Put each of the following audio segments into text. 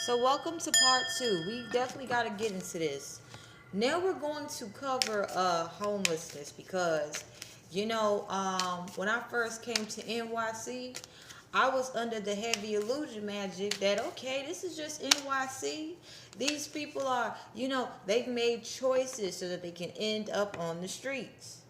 So welcome to part 2. We definitely got to get into this. Now we're going to cover homelessness because, when I first came to NYC, I was under the heavy illusion magic that, okay, this is just NYC. These people are, they've made choices so that they can end up on the streets.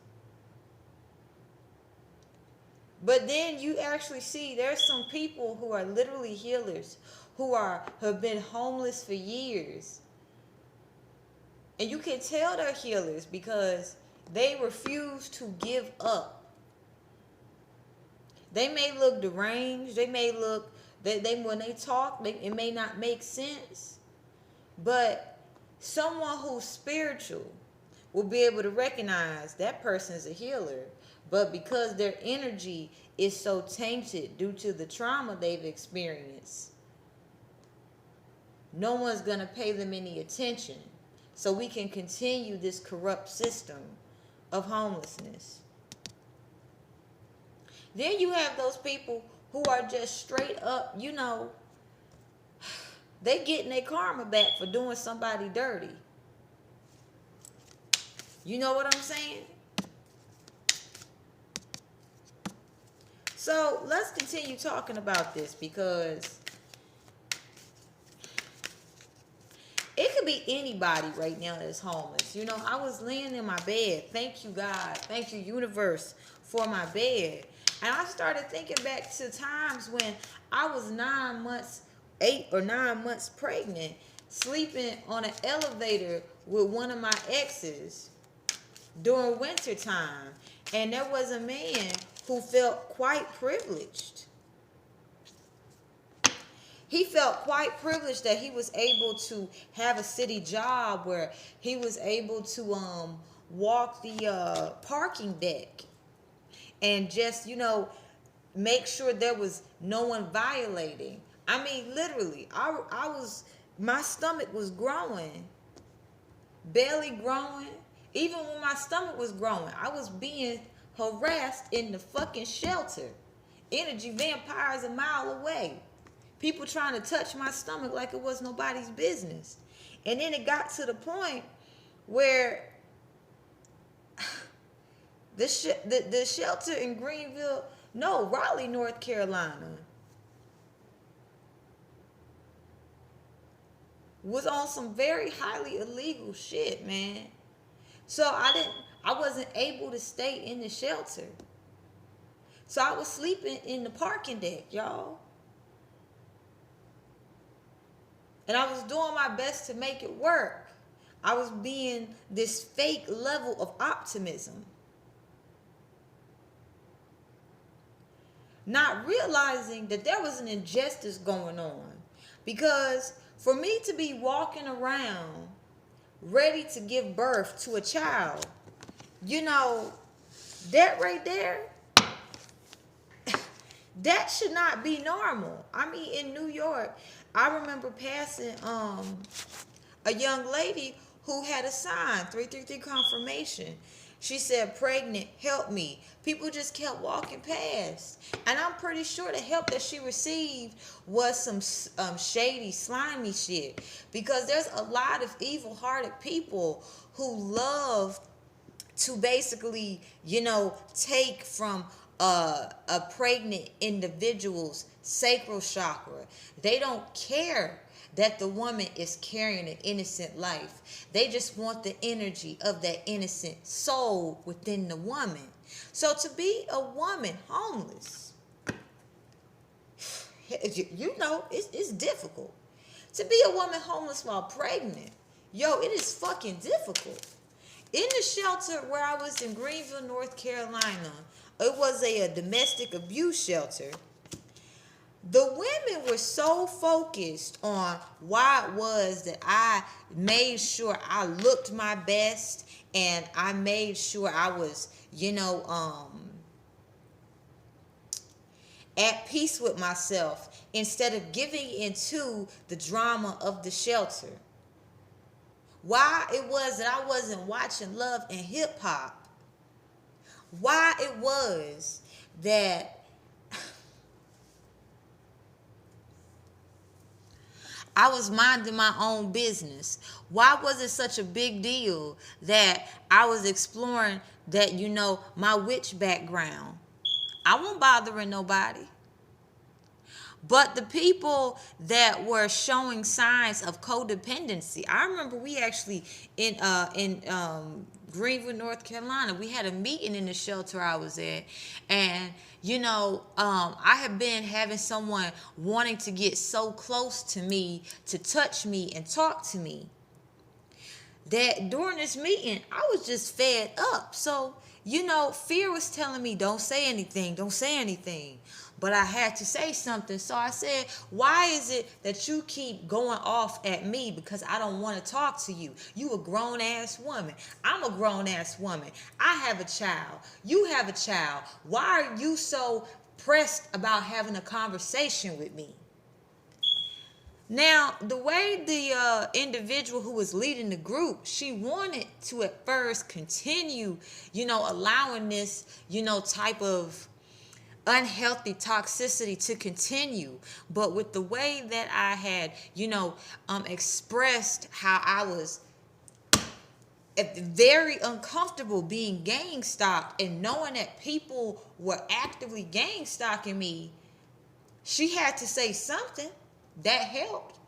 But then you actually see there's some people who are literally healers who have been homeless for years. And you can tell they're healers because they refuse to give up. They may look deranged, they may look they when they talk, it may not make sense. But someone who's spiritual will be able to recognize that person's a healer. But because their energy is so tainted due to the trauma they've experienced, no one's going to pay them any attention. So we can continue this corrupt system of homelessness. Then you have those people who are just straight up, they getting their karma back for doing somebody dirty. You know what I'm saying? So let's continue talking about this because it could be anybody right now that's homeless. I was laying in my bed. Thank you, God. Thank you, universe, for my bed. And I started thinking back to times when I was 8 or 9 months pregnant, sleeping on an elevator with one of my exes during winter time. And there was a man who felt quite privileged. He felt quite privileged that he was able to have a city job where he was able to walk the parking deck and just, make sure there was no one violating. I mean, literally, my stomach was growing, belly growing. Even when my stomach was growing, I was being harassed in the fucking shelter. Energy vampires a mile away. People trying to touch my stomach like it was nobody's business. And then it got to the point where the shelter in Raleigh, North Carolina, was on some very highly illegal shit, man. So I wasn't able to stay in the shelter. So I was sleeping in the parking deck, y'all. And I was doing my best to make it work. I was being this fake level of optimism. Not realizing that there was an injustice going on. Because for me to be walking around ready to give birth to a child, that right there, that should not be normal. I mean, in New York, I remember passing a young lady who had a sign, 333 confirmation. She said, pregnant, help me. People just kept walking past. And I'm pretty sure the help that she received was some shady, slimy shit. Because there's a lot of evil-hearted people who love to basically, take from a pregnant individual's sacral chakra. They don't care that the woman is carrying an innocent life. They just want the energy of that innocent soul within the woman. So to be a woman homeless, it's difficult. To be a woman homeless while pregnant, it is fucking difficult. In the shelter where I was in Greenville, North Carolina, it was a domestic abuse shelter. The women were so focused on why it was that I made sure I looked my best and I made sure I was, at peace with myself instead of giving into the drama of the shelter. Why it was that I wasn't watching Love and Hip Hop. Why it was that I was minding my own business. Why was it such a big deal that I was exploring that, my witch background? I won't bothering nobody. But the people that were showing signs of codependency, I remember we actually in Greenville, North Carolina, we had a meeting in the shelter I was at, and I have been having someone wanting to get so close to me, to touch me and talk to me, that during this meeting I was just fed up. So fear was telling me, don't say anything, don't say anything. But I had to say something. So I said, why is it that you keep going off at me because I don't want to talk to you? You a grown-ass woman. I'm a grown-ass woman. I have a child. You have a child. Why are you so pressed about having a conversation with me? Now, the way the individual who was leading the group, she wanted to at first continue, allowing this, type of unhealthy toxicity to continue. But with the way that I had, expressed how I was very uncomfortable being gang stalked and knowing that people were actively gang stalking me, she had to say something that helped.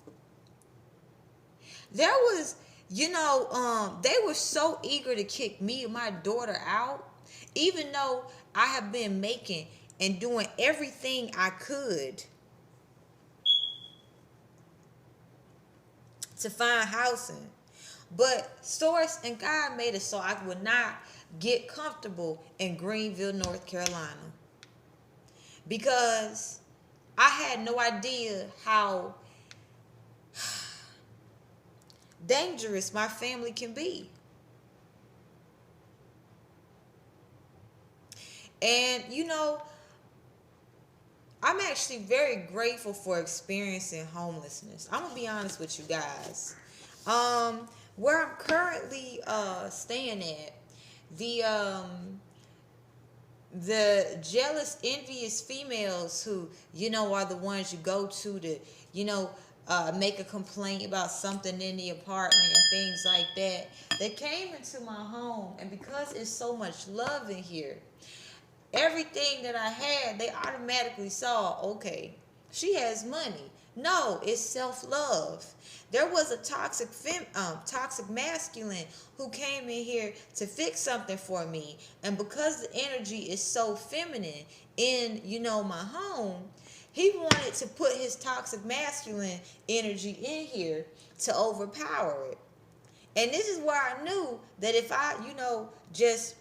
There was, they were so eager to kick me and my daughter out, even though I have been making and doing everything I could to find housing. But Source and God made it so I would not get comfortable in Greenville, North Carolina, because I had no idea how dangerous my family can be. And I'm actually very grateful for experiencing homelessness. I'm gonna be honest with you guys. Where I'm currently staying at, the jealous, envious females who are the ones you go to make a complaint about something in the apartment and things like that. They came into my home, and because it's so much love in here, everything that I had, they automatically saw, okay, she has money. No, it's self-love. There was a toxic masculine who came in here to fix something for me, and because the energy is so feminine in my home, he wanted to put his toxic masculine energy in here to overpower it. And this is where I knew that if I just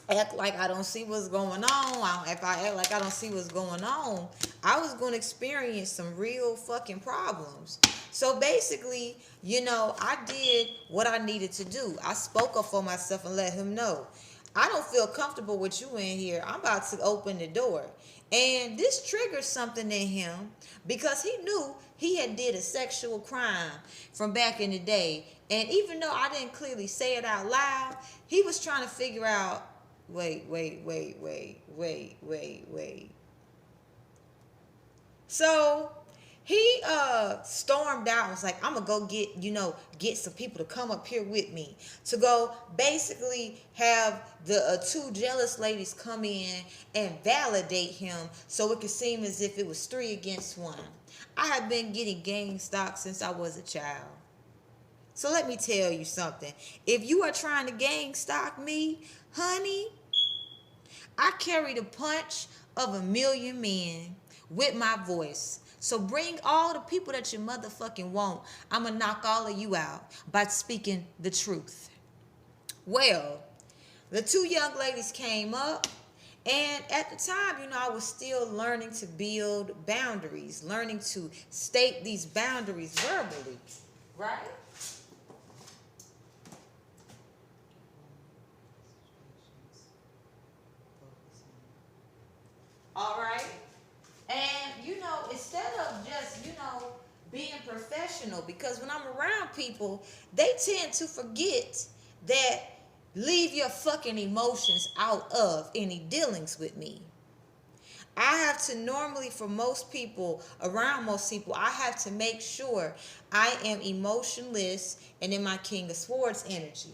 act like I don't see what's going on, if I act like I don't see what's going on, I was going to experience some real fucking problems. So basically, I did what I needed to do. I spoke up for myself and let him know, I don't feel comfortable with you in here. I'm about to open the door. And this triggered something in him, because he knew he had did a sexual crime from back in the day. And even though I didn't clearly say it out loud, he was trying to figure out, wait. So he stormed out and was like, I'm gonna go get some people to come up here with me to go basically have the two jealous ladies come in and validate him, so it could seem as if it was 3 against 1. I have been getting gang stalked since I was a child. So let me tell you something. If you are trying to gang stalk me, honey, I carry the punch of 1,000,000 men with my voice. So bring all the people that you motherfucking want. I'm going to knock all of you out by speaking the truth. Well, the 2 young ladies came up, and at the time, I was still learning to build boundaries, learning to state these boundaries verbally, right? All right. And, instead of just, being professional, because when I'm around people, they tend to forget that leave your fucking emotions out of any dealings with me. I have to normally, for most people, around most people, I have to make sure I am emotionless and in my King of Swords energy.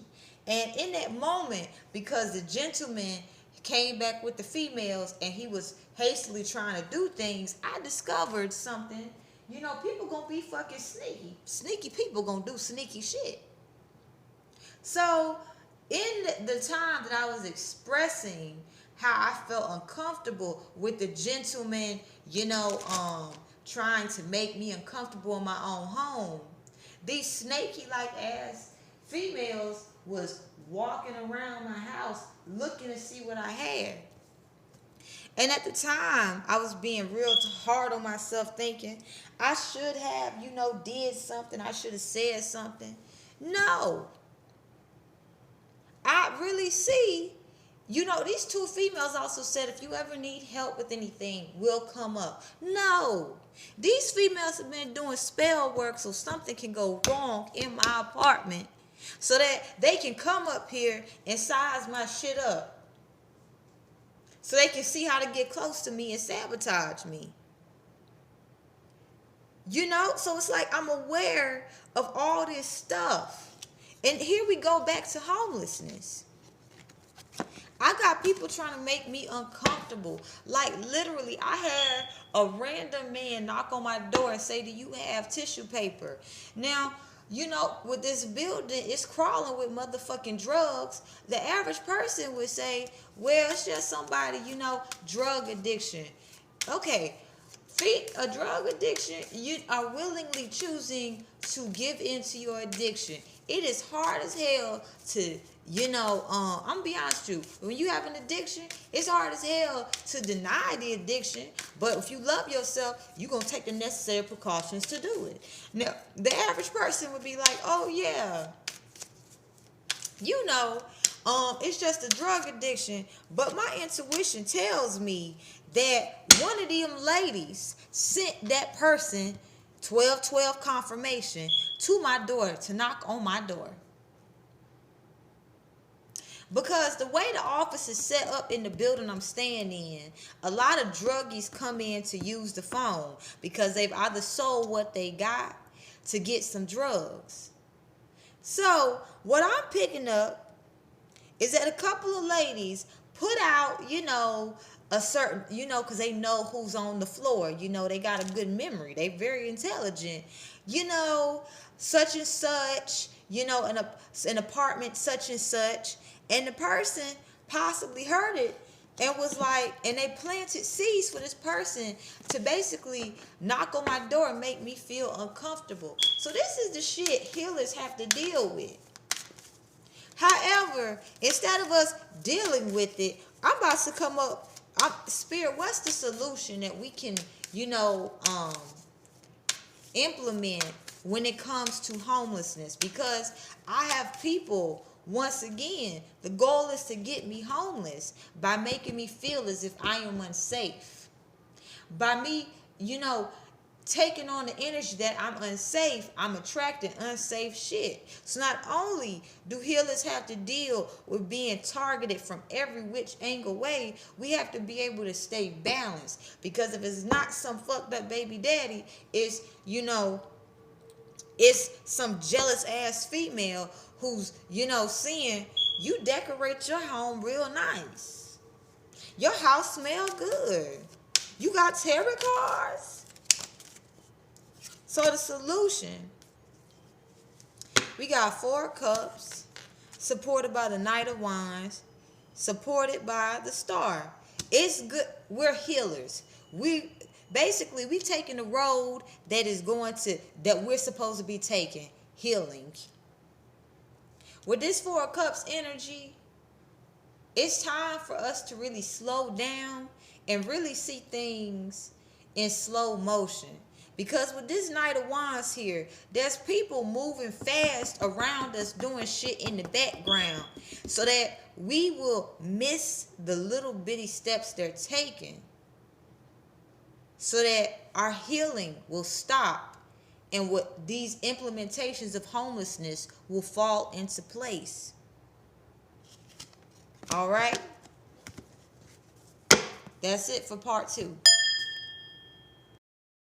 And in that moment, because the gentleman came back with the females and he was hastily trying to do things, I discovered something. You know, people gonna be fucking sneaky. Sneaky people gonna do sneaky shit. So, in the time that I was expressing how I felt uncomfortable with the gentleman, trying to make me uncomfortable in my own home, these snaky like ass females was walking around my house looking to see what I had. And at the time, I was being real hard on myself, thinking I should have, did something. I should have said something. No. I really see, these two females also said, if you ever need help with anything, we'll come up. No. These females have been doing spell work so something can go wrong in my apartment so that they can come up here and size my shit up. So they can see how to get close to me and sabotage me. So it's like I'm aware of all this stuff. And here we go back to homelessness. I got people trying to make me uncomfortable. Like literally, I had a random man knock on my door and say, do you have tissue paper? Now, with this building, it's crawling with motherfucking drugs. The average person would say, well, it's just somebody, drug addiction. Okay, a drug addiction, you are willingly choosing to give into your addiction. It is hard as hell to, I'm gonna be honest with you. When you have an addiction, it's hard as hell to deny the addiction. But if you love yourself, you're gonna take the necessary precautions to do it. Now, the average person would be like, oh yeah, it's just a drug addiction. But my intuition tells me that one of them ladies sent that person 12/12 confirmation to my door to knock on my door. Because the way the office is set up in the building I'm staying in, a lot of druggies come in to use the phone because they've either sold what they got to get some drugs. So what I'm picking up is that a couple of ladies put out, a certain, because they know who's on the floor. They got a good memory. They very intelligent. Such and such, an apartment such and such. And the person possibly heard it and was like, and they planted seeds for this person to basically knock on my door and make me feel uncomfortable. So this is the shit healers have to deal with. However, instead of us dealing with it, I'm about to come up, Spirit, what's the solution that we can, implement when it comes to homelessness? Because I have people, once again, the goal is to get me homeless by making me feel as if I am unsafe. By me, taking on the energy that I'm unsafe, I'm attracting unsafe shit. So not only do healers have to deal with being targeted from every which angle way, we have to be able to stay balanced. Because if it's not some fucked up baby daddy, it's, it's some jealous ass female who's, seeing you decorate your home real nice. Your house smell good. You got tarot cards. So the solution, we got 4 cups, supported by the Knight of Wands, supported by the Star. It's good. We're healers. We've taken the road that we're supposed to be taking, healing. With this 4 cups energy, it's time for us to really slow down and really see things in slow motion. Because with this Knight of Wands here, there's people moving fast around us doing shit in the background so that we will miss the little bitty steps they're taking so that our healing will stop and what these implementations of homelessness will fall into place. All right? That's it for part 2.